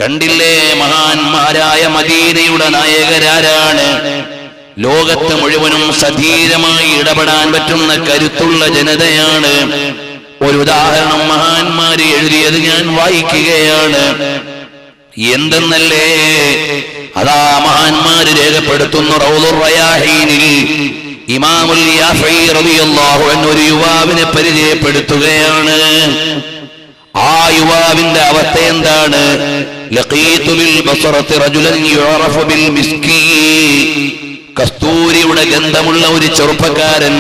കണ്ടില്ലേ മഹാന്മാരായ മദീനയുടെ നായകരാരാണ്? ലോകത്ത് മുഴുവനും സധീരമായി ഇടപെടാൻ പറ്റുന്ന കരുത്തുള്ള ജനതയാണ്. ഒരു ഉദാഹരണം മഹാന്മാര് എഴുതിയത് ഞാൻ വായിക്കുകയാണ്. എന്തെന്നല്ലേ, അതാ മഹാന്മാര് രേഖപ്പെടുത്തുന്നു. റൗദുർ റയാഹീനിൽ ഇമാമുൽ യാഫഈ റളിയല്ലാഹു അൻഹു ഒരു യുവാവിനെ പരിചയപ്പെടുത്തുകയാണ്. ആ യുവാവിന്റെ അവസ്ഥ എന്താണ്? ലഖീതു ബിൽ ബസറത്തി റജുലൻ യുഅറഫു ബിൽ മിസ്കി. കസ്തൂരിയുടെ ഗന്ധമുള്ള ഒരു ചെറുപ്പക്കാരൻ.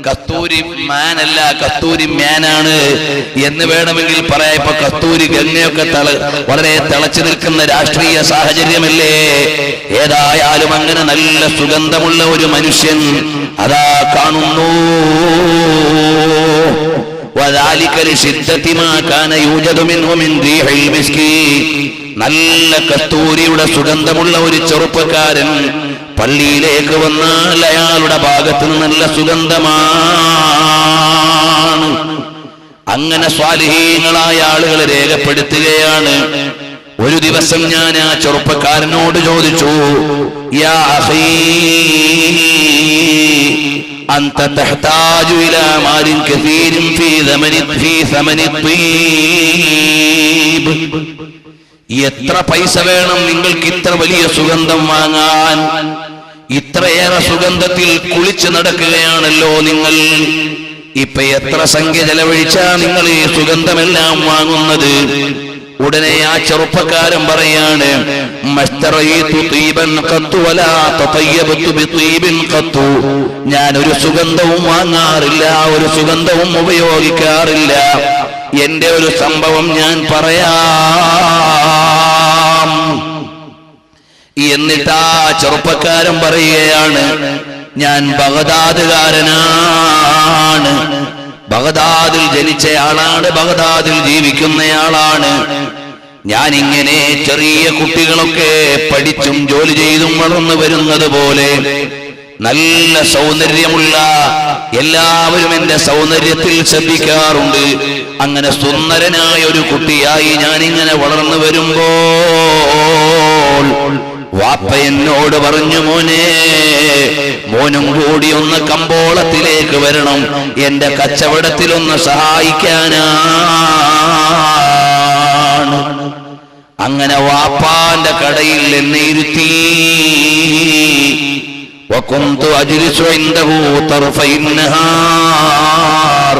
കസ്തൂരി മാനല്ല, കസ്തൂരി മ്യാനാണ് എന്ന് വേണമെങ്കിൽ പറയാം. ഇപ്പൊ കസ്തൂരി ഗംഗയൊക്കെ വളരെ തിളച്ചു നിൽക്കുന്ന രാഷ്ട്രീയ സാഹചര്യമല്ലേ. ഏതായാലും അങ്ങനെ നല്ല സുഗന്ധമുള്ള ഒരു മനുഷ്യൻ അതാ കാണുന്നു. നല്ല കസ്തൂരിയുടെ സുഗന്ധമുള്ള ഒരു ചെറുപ്പക്കാരൻ പള്ളിയിലേക്ക് വന്നാൽ അയാളുടെ ഭാഗത്ത് നിന്ന് നല്ല സുഗന്ധമാണ്. അങ്ങനെ സ്വാലിഹീങ്ങളായ ആളുകൾ രേഖപ്പെടുത്തുകയാണ്. ഒരു ദിവസം ഞാൻ ആ ചെറുപ്പക്കാരനോട് ചോദിച്ചു, യാ അഖീ അൻത തഹ്താജു ഇലാ മാലിൻ കസീരിൻ ഫീ സമനി ത്വീബ്. എത്ര പൈസ വേണം നിങ്ങൾക്ക് ഇത്ര വലിയ സുഗന്ധം വാങ്ങാൻ? ഇത്രയേറെ സുഗന്ധത്തിൽ കുളിച്ചു നടക്കുകയാണല്ലോ നിങ്ങൾ. ഇപ്പൊ എത്ര സംഖ്യ ചെലവഴിച്ചാ നിങ്ങൾ ഈ സുഗന്ധമെല്ലാം വാങ്ങുന്നത്? ഉടനെ ആ ചെറുപ്പക്കാരൻ പറയാണ്, ഞാൻ ഒരു സുഗന്ധവും വാങ്ങാറില്ല, ഒരു സുഗന്ധവും ഉപയോഗിക്കാറില്ല. എന്റെ ഒരു സംഭവം ഞാൻ പറയാം. എന്നിട്ട് ആ ചെറുപ്പക്കാരൻ പറയുകയാണ്, ഞാൻ ബഗ്ദാദുകാരനാണ്, ബഗ്ദാദിൽ ജനിച്ചയാളാണ്, ബഗ്ദാദിൽ ജീവിക്കുന്നയാളാണ്. ഞാനിങ്ങനെ ചെറിയ കുട്ടികളൊക്കെ പഠിച്ചും ജോലി ചെയ്തും വളർന്നു വരുന്നത് പോലെ നല്ല സൗന്ദര്യമുള്ള, എല്ലാവരും എന്റെ സൗന്ദര്യത്തിൽ ശ്രദ്ധിക്കാറുണ്ട്. അങ്ങനെ സുന്ദരനായ ഒരു കുട്ടിയായി ഞാനിങ്ങനെ വളർന്നു വരുമ്പോൾ വാപ്പ എന്നോട് പറഞ്ഞു, മോനെ, മോനും കൂടി ഒന്ന് കമ്പോളത്തിലേക്ക് വരണം, എന്റെ കച്ചവടത്തിലൊന്ന് സഹായിക്കാനാണ്. അങ്ങനെ വാപ്പാന്റെ കടയിൽ എന്നെ ഇരുത്തി. വകുന്തു അജ്ലിസു ഇൻദഹു തർഫൈൻ നഹാർ.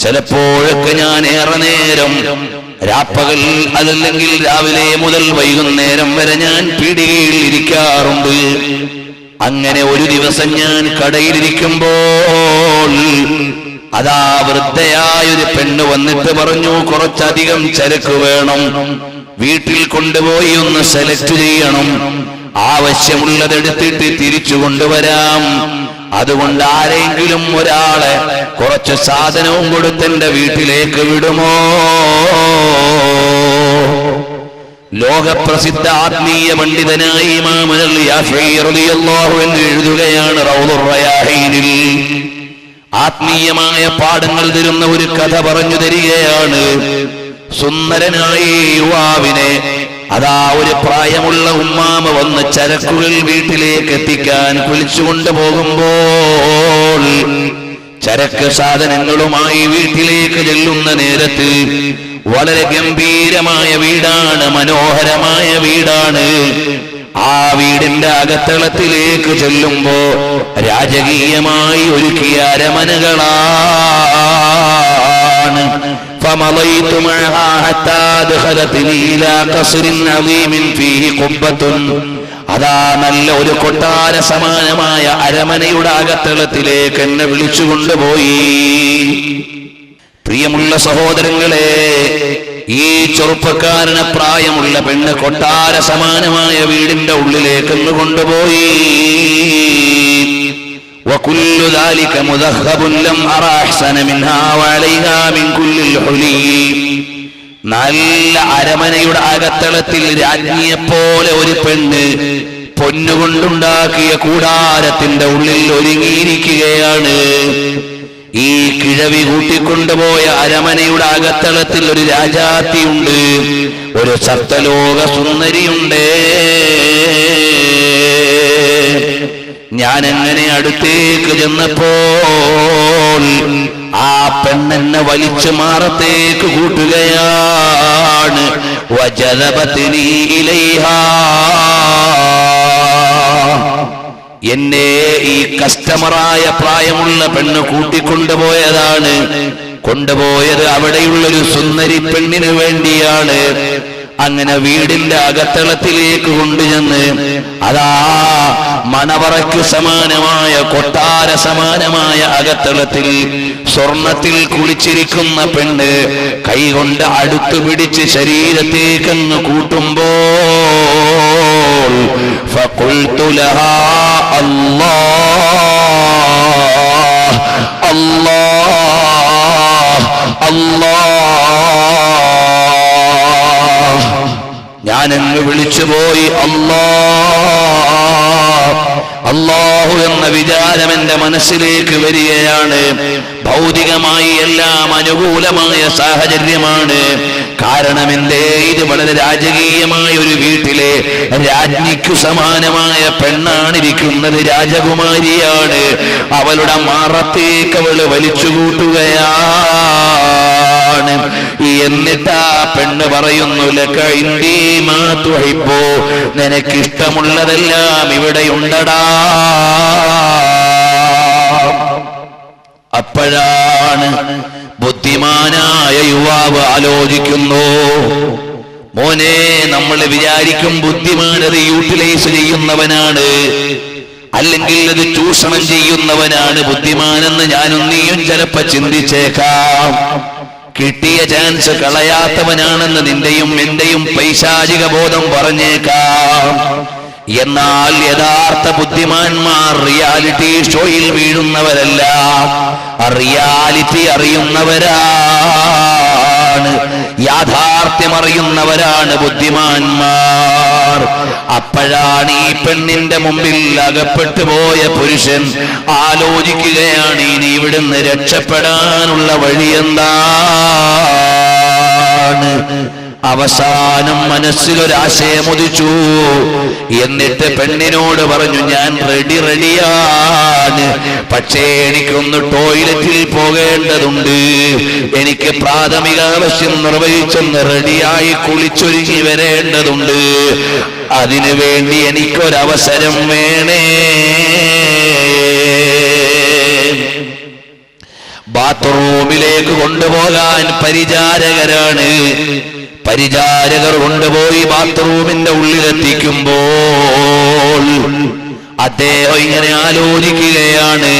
ചിലപ്പോഴൊക്കെ ഞാൻ ഏറെ നേരം, രാപ്പകൽ അതല്ലെങ്കിൽ രാവിലെ മുതൽ വൈകുന്നേരം വരെ ഞാൻ പീടികയിൽ ഇരിക്കാറുണ്ട്. അങ്ങനെ ഒരു ദിവസം ഞാൻ കടയിലിരിക്കുമ്പോൾ അതാ വൃദ്ധയായൊരു പെണ്ണ് വന്നിട്ട് പറഞ്ഞു, കുറച്ചധികം ചരക്ക് വേണം, വീട്ടിൽ കൊണ്ടുപോയി ഒന്ന് സെലക്ട് ചെയ്യണം, ആവശ്യമുള്ളതെടുത്തിട്ട് തിരിച്ചു കൊണ്ടുവരാം. അതുകൊണ്ട് ആരെങ്കിലും ഒരാളെ കുറച്ച് സാധനവും കൊടുത്തെന്റെ വീട്ടിലേക്ക് വിടുമോ? ലോകപ്രസിദ്ധ ആത്മീയ പണ്ഡിതനായ ഇമാമുൽ യാഫഈ റളിയല്ലാഹു അൻഹു എഴുതുകയാണ് റൗദുർ റയാഹീനിൽ. ആത്മീയമായ പാഠങ്ങൾ തരുന്ന ഒരു കഥ പറഞ്ഞു തരികയാണ്. സുന്ദരനായ യുവാവിനെ അതാ ഒരു പ്രായമുള്ള ഉമ്മാമ വന്ന് ചരക്കുകൾ വീട്ടിലേക്ക് എത്തിക്കാൻ വിളിച്ചുകൊണ്ട് പോകുമ്പോൾ ചരക്ക് സാധനങ്ങളുമായി വീട്ടിലേക്ക് ചെല്ലുന്ന നേരത്ത് വളരെ ഗംഭീരമായ വീടാണ്, മനോഹരമായ വീടാണ്. ആ വീടിന്റെ അകത്തളത്തിലേക്ക് ചെല്ലുമ്പോ രാജകീയമായി ഒരുക്കിയ അരമനകളാണ്. فمضيت معها حتى دخلتني إلى قصر عظيم فيه قبة. അതാ നല്ല ഒരു കൊട്ടാര സമാനമായ അരമനയുടെ അകത്തളത്തിലേക്ക് എന്നെ വിളിച്ചു കൊണ്ടുപോയി. പ്രിയമുള്ള സഹോദരങ്ങളെ, ഈ ചെറുപ്പക്കാരന് പ്രായമുള്ള പെണ്ണ് കൊട്ടാര സമാനമായ വീടിന്റെ ഉള്ളിലേക്ക് കൊണ്ടുപോയി. وكل ذلك مذهب لم أرى أحسن منها وعليها من كل الحلي. നല്ല അരമനയുടെ അകത്തളത്തിൽ രാജ്ഞിയെപ്പോലെ ഒരു പെണ്ണ് പൊന്നുകൊണ്ടുണ്ടാക്കിയ കൂടാരത്തിന്റെ ഉള്ളിൽ ഒരുങ്ങിയിരിക്കുകയാണ്. ഈ കിഴവി കൂട്ടിക്കൊണ്ടുപോയ അരമനയുടെ അകത്തളത്തിൽ ഒരു രാജാത്തിയുണ്ട്, ഒരു സപ്തലോക സുന്ദരിയുണ്ട്. ഞാൻ എങ്ങനെ അടുത്തേക്ക് ചെന്നപ്പോൾ ആ പെണ്ണെന്നെ വലിച്ചു മാറത്തേക്ക് കൂട്ടുകയാണ്. വജലബത്നി ഇലൈഹാ, എന്നെ ഈ കസ്റ്റമറായ പ്രായമുള്ള പെണ്ണ് കൂട്ടിക്കൊണ്ടുപോയതാണ്. കൊണ്ടുപോയത് അവിടെയുള്ളൊരു സുന്ദരി പെണ്ണിന് വേണ്ടിയാണ്. അങ്ങനെ വീടിന്റെ അകത്തളത്തിലേക്ക് കൊണ്ടുചെന്ന് അതാ മണവറയ്ക്ക് സമാനമായ, കൊട്ടാര സമാനമായ അകത്തളത്തിൽ സ്വർണത്തിൽ കുളിച്ചിരിക്കുന്ന പെണ്ണ് കൈകൊണ്ട് അടുത്തു പിടിച്ച് ശരീരത്തേക്കങ്ങ് കൂട്ടുമ്പോൾ ഫഖുൽതു ലഹാ അല്ലാഹ് അല്ലാഹ് അല്ലാഹ്, ഞാനങ്ങ് വിളിച്ചുപോയി അല്ലാഹ് അല്ലാഹു എന്ന വിചാരം എന്റെ മനസ്സിലേക്ക് വരികയാണ്. ഭൗതികമായി എല്ലാം അനുകൂലമായ സാഹചര്യമാണ്. കാരണം എന്തേ, ഇത് വളരെ രാജകീയമായ ഒരു വീട്ടിലെ രാജ്ഞിക്കു സമാനമായ പെണ്ണാണിരിക്കുന്നത്, രാജകുമാരിയാണ്. അവളുടെ മാറത്തേക്ക് അവള് വലിച്ചുകൂട്ടുകയാണ്. എന്നിട്ടാ പെണ്ണ് പറയുന്നു, ലക ഇന്ദീ മാ തുഹിബ്ബു, നിനക്കിഷ്ടമുള്ളതെല്ലാം ഇവിടെയുണ്ടടാ. അപ്പോഴാണ് ബുദ്ധിമാനായ യുവാവ് ആലോചിക്കുന്നു, മോനെ, നമ്മൾ വിചാരിക്കും ബുദ്ധിമാനത് യൂട്ടിലൈസ് ചെയ്യുന്നവനാണ്, അല്ലെങ്കിൽ അത് ചൂഷണം ചെയ്യുന്നവനാണ് ബുദ്ധിമാനെന്ന് ഞാനും നീയും ചിലപ്പോ ചിന്തിച്ചേക്കാം. കിട്ടിയ ചാൻസ് കളയാത്തവനാണെന്ന് നിന്റെയും എന്റെയും പൈശാചിക ബോധം പറഞ്ഞേക്കാം. എന്നാൽ യഥാർത്ഥ ബുദ്ധിമാന്മാർ റിയാലിറ്റി ഷോയിൽ വീഴുന്നവരല്ല, റിയാലിറ്റി അറിയുന്നവരാണ്, യാഥാർത്ഥ്യം അറിയുന്നവരാണ് ബുദ്ധിമാന്മാർ. അപ്പോഴാണ് ഈ പെണ്ണിന്റെ മുമ്പിൽ അകപ്പെട്ടു പോയ പുരുഷൻ ആലോചിക്കുകയാണ്, ഇനി ഇവിടുന്ന് രക്ഷപ്പെടാനുള്ള വഴിയെന്താണ്. അവസാനം മനസ്സിലൊരാശയമുദിച്ചു. എന്നിട്ട് പെണ്ണിനോട് പറഞ്ഞു, ഞാൻ റെഡിയാണ്, പക്ഷേ എനിക്കൊന്ന് ടോയ്ലറ്റിൽ പോകേണ്ടതുണ്ട്, എനിക്ക് പ്രാഥമിക ആവശ്യം നിർവഹിച്ചൊന്ന് റെഡിയായി കുളിച്ചൊരുങ്ങി വരേണ്ടതുണ്ട്, അതിനു വേണ്ടി എനിക്കൊരവസരം വേണേ. ബാത്റൂമിലേക്ക് കൊണ്ടുപോകാൻ പരിചാരകരാണ്. പരിചാരകർ കൊണ്ടുപോയി ബാത്റൂമിന്റെ ഉള്ളിലെത്തിക്കുമ്പോൾ അദ്ദേഹം ഇങ്ങനെ ആലോചിക്കുകയാണ്,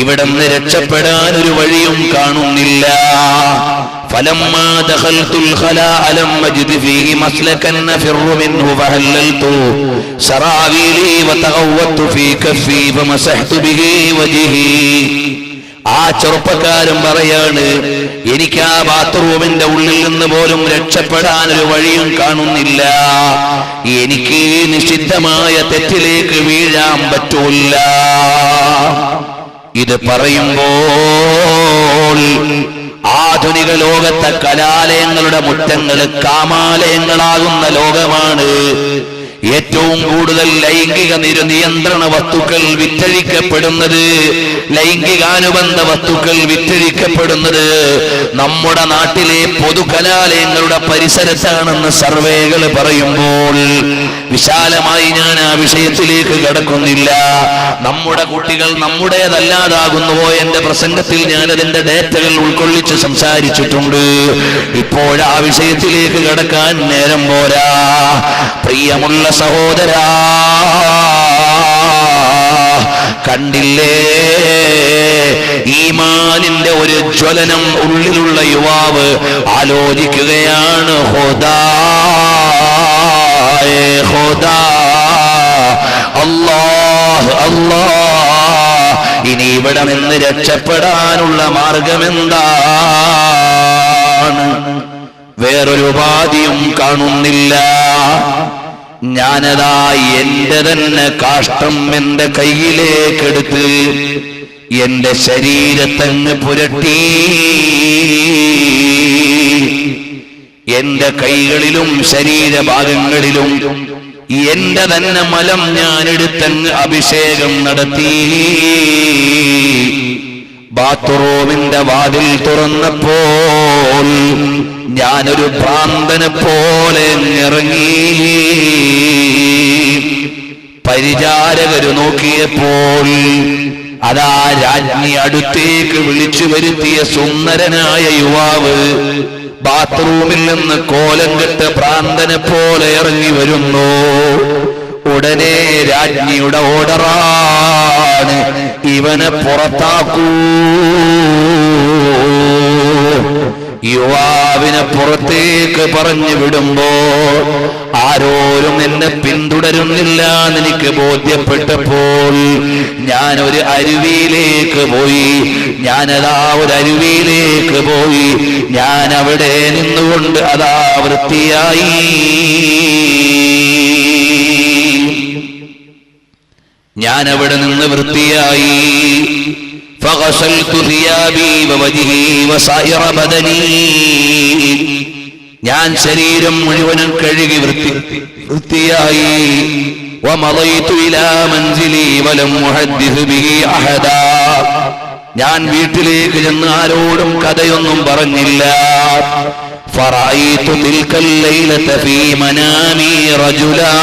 ഇവിടുന്ന് രക്ഷപ്പെടാൻ ഒരു വഴിയും കാണുന്നില്ല. ഫലമ്മാ ദഖൽതുൽ ഖലാഅ ലം അജിദ് ഫീഹി മസ്ലകൻ നഫിറു മിൻഹു ഫഹല്ലൽതു സറാവീലി വതഗവ്വതു ഫീ കഫീ ഫമസഹ്തു ബിഹി വജ്ഹി. ആ ചെറുപ്പക്കാരൻ പറയാണ്, എനിക്ക് ആ ബാത്റൂമിന്റെ ഉള്ളിൽ നിന്ന് പോലും രക്ഷപ്പെടാൻ ഒരു വഴിയും കാണുന്നില്ല, എനിക്ക് നിഷിദ്ധമായ തെറ്റിലേക്ക് വീഴാൻ പറ്റൂല. ഇത് പറയുമ്പോൾ ആധുനിക ലോകത്തെ കലാലയങ്ങളുടെ മുറ്റങ്ങൾ കാമാലയങ്ങളാകുന്ന ലോകമാണ്. ഏറ്റവും കൂടുതൽ ലൈംഗിക നിയന്ത്രണ വസ്തുക്കൾ വിറ്റഴിക്കപ്പെടുന്നത്, ലൈംഗികാനുബന്ധ വസ്തുക്കൾ വിറ്റഴിക്കപ്പെടുന്നത് നമ്മുടെ നാട്ടിലെ പൊതുകലാലയങ്ങളുടെ പരിസരത്താണെന്ന് സർവേകൾ പറയുമ്പോൾ വിശാലമായി ഞാൻ ആ വിഷയത്തിലേക്ക് കടക്കുന്നില്ല. നമ്മുടെ കുട്ടികൾ നമ്മുടേതല്ലാതാകുന്നുവോ? എന്റെ പ്രസംഗത്തിൽ ഞാൻ അതിന്റെ ഡേറ്റകൾ ഉൾക്കൊള്ളിച്ച് സംസാരിച്ചിട്ടുണ്ട്. ഇപ്പോഴാ വിഷയത്തിലേക്ക് കടക്കാൻ നേരം പോരാ. പ്രിയമുള്ള സഹോദരാ, കണ്ടില്ലേ, ഈമാനിന്റെ ഒരു ജ്വലനം ഉള്ളിലുള്ള യുവാവ് ആലോചിക്കുകയാണ്, ഖുദാ അല്ലാഹ് അല്ലാഹ്, ഇനി ഇവിടെ നിന്ന് രക്ഷപ്പെടാനുള്ള മാർഗമെന്താണ്? വേറൊരു ഉപാധിയും കാണുന്നില്ല. ഞാനതാ എന്റെ തന്നെ കാഷ്ടം എന്റെ കയ്യിലേക്കെടുത്ത് എന്റെ ശരീരത്തങ്ങ് പുരട്ടി. എന്റെ കൈകളിലും ശരീരഭാഗങ്ങളിലും എന്റെ തന്നെ മലം ഞാൻ എടുത്തങ്ങ് അഭിഷേകം നടത്തി. ബാത്റൂമിന്റെ വാതിൽ തുറന്നപ്പോൾ ഞാനൊരു ഭ്രാന്തനെ പോലെ ഇറങ്ങി. പരിചാരകര് നോക്കിയപ്പോൾ അതാ രാജ്ഞി അടുത്തേക്ക് വിളിച്ചു വരുത്തിയ സുന്ദരനായ യുവാവ് ബാത്റൂമിൽ നിന്ന് കോലം കെട്ട് ഭ്രാന്തനെ പോലെ ഇറങ്ങി വരുന്നു. ഉടനെ രാജ്ഞിയുടെ ഓർഡറാണ്, ഇവനെ പുറത്താക്കൂ. യുവാവിനെ പുറത്തേക്ക് പറഞ്ഞു വിടുമ്പോൾ ആരോരും എന്നെ പിന്തുടരുന്നില്ല എന്നെനിക്ക് ബോധ്യപ്പെട്ടപ്പോൾ ഞാൻ ഒരു അരുവിയിലേക്ക് പോയി. ഞാനതാ ഒരു അരുവിയിലേക്ക് പോയി. ഞാൻ അവിടെ നിന്നുകൊണ്ട് അതാ വൃത്തിയായി. ഞാൻ അവിടെ നിന്ന് വൃത്തിയായി. فغسلت ثيابي ووجهي وسائر بدني. ഞാൻ ശരീരം മുഴുവനും കഴുകി വൃത്തിയായി. ومضيت إلى منزلي ولم أحدث به أحدا. ഞാൻ വീട്ടിലേക്ക് ചെന്ന് ആരോടും കഥയൊന്നും പറഞ്ഞില്ല. فرأيت تلك الليلة في منامي رجلا.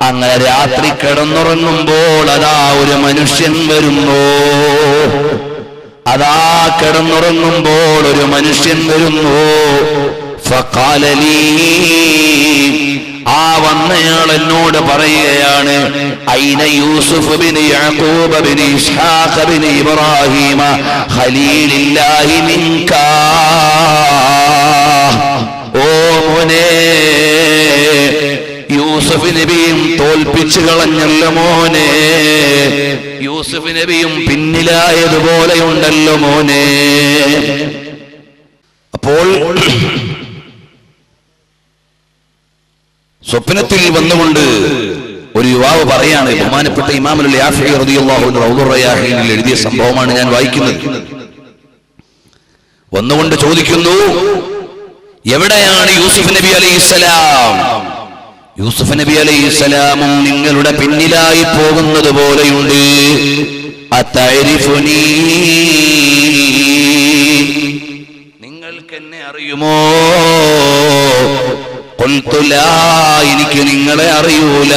അങ്ങനെ രാത്രി കിടന്നുറങ്ങുമ്പോൾ അതാ ഒരു മനുഷ്യൻ വരുന്നു. അതാ കിടന്നുറങ്ങുമ്പോൾ ഒരു മനുഷ്യൻ വരുന്നു. ഫഖാല ലീ, ആ വന്നയാൾ എന്നോട് പറയുകയാണ്, ഐന യൂസുഫ് ബിൻ യഅഖൂബ് ബിൻ ഇസ്ഹാഖ് ബിൻ ഇബ്രാഹിം ഖലീലില്ലാഹി മിൻക. ഓ മോനെ, യൂസുഫ് നബിയും തോൽപ്പിച്ചു കളഞ്ഞല്ലോ മോനെ. യൂസുഫ് നബിയും പിന്നിലായതുപോലെയുണ്ടല്ലോ മോനെ. അപ്പോൾ സ്വപ്നത്തിൽ വന്നുകൊണ്ട് ഒരു യുവാവ് പറയാണ്, ബഹുമാനപ്പെട്ട ഇമാമുൽ യാഫി റളിയല്ലാഹു അൻഹു റൗദുർ റയാഹീനിൽ എഴുതിയ സംഭവമാണ് ഞാൻ വായിക്കുന്നത്. വന്നുകൊണ്ട് ചോദിക്കുന്നു, എവിടെയാണ് യൂസുഫ് നബി അലൈഹിസ്സലാം? യൂസുഫ് നബി അലൈഹിസ്സലാമും നിങ്ങളുടെ പിന്നിലായി പോകുന്നത് പോലെയുണ്ട്. അതഅരിഫുനീ, നിങ്ങൾക്ക് എന്നെ അറിയുമോ? ഖുൽതു ലാ, എനിക്ക് നിങ്ങളെ അറിയൂല.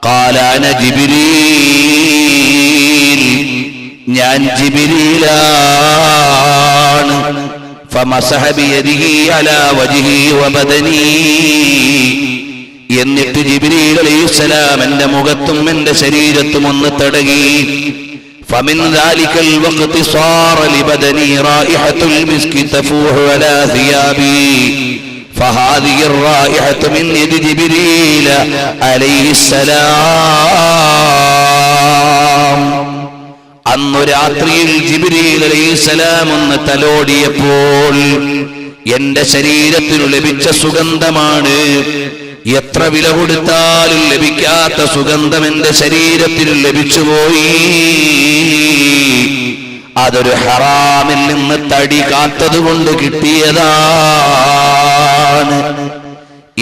ഖാല അന ജിബ്രീൽ, ഞാൻ ജിബ്രീലാണ്. ഫമസഹ ബിയദിഹി അലാ വജ്ഹി വബദനി. എന്നിട്ട് ജിബ്രീൽ അലൈഹിസ്സലാം എന്റെ മുഖത്തും എന്റെ ശരീരത്തും ഒന്ന് തടകി. ഫമിൻ ദാലികൽ വഖ്തി സാറ ലിബദനി റായിഹത്തുൽ മിസ്കി തഫൂഹു അലാ സിയാബി. ഫഹാദിഹി റായിഹത്തു മിൻ യദി ജിബ്രീൽ അലൈഹിസ്സലാം. അന്നു രാത്രിയിൽ ജിബ്രീൽ അലൈഹിസ്സലാം ഒന്ന് തലോടിയപ്പോൾ എന്റെ ശരീരത്തിനു ലഭിച്ച സുഗന്ധമാണ്. എത്ര വില കൊടുത്താലും ലഭിക്കാത്ത സുഗന്ധം എന്റെ ശരീരത്തിൽ ലഭിച്ചുപോയി. അതൊരു ഹറാമിൽ നിന്ന് തടി കാത്തതുകൊണ്ട് കിട്ടിയതാണ്.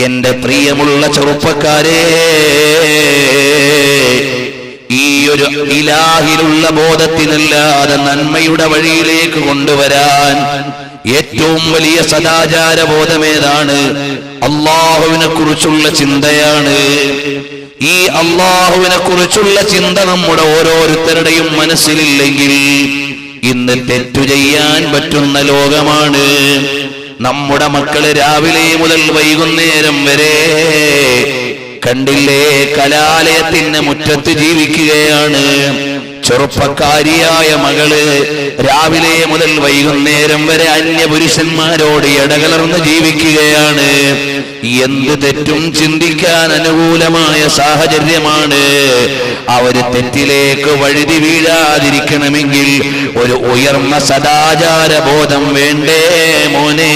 എന്റെ പ്രിയമുള്ള ചെറുപ്പക്കാരെ, ഈ ഒരു ഇലാഹിലുള്ള ബോധത്തിനല്ലാതെ നന്മയുടെ വഴിയിലേക്ക് കൊണ്ടുവരാൻ ഏറ്റവും വലിയ സദാചാര ബോധമേതാണ്? അള്ളാഹുവിനെ കുറിച്ചുള്ള ചിന്തയാണ്. ഈ അള്ളാഹുവിനെ കുറിച്ചുള്ള ചിന്ത നമ്മുടെ ഓരോരുത്തരുടെയും മനസ്സിലില്ലെങ്കിൽ ഇന്ന് തെറ്റു ചെയ്യാൻ പറ്റുന്ന ലോകമാണ്. നമ്മുടെ മക്കള് രാവിലെ മുതൽ വൈകുന്നേരം വരെ കണ്ടില്ലേ, കലാലയത്തിന് മുറ്റത്ത് ജീവിക്കുകയാണ്. ചെറുപ്പക്കാരിയായ മകള് രാവിലെ മുതൽ വൈകുന്നേരം വരെ അന്യപുരുഷന്മാരോട് ഇടകലർന്ന് ജീവിക്കുകയാണ്. എന്ത് തെറ്റും ചിന്തിക്കാൻ അനുകൂലമായ സാഹചര്യമാണ്. അവര് തെറ്റിലേക്ക് വഴുതി വീഴാതിരിക്കണമെങ്കിൽ ഒരു ഉയർന്ന സദാചാര ബോധം വേണ്ടേ മോനെ?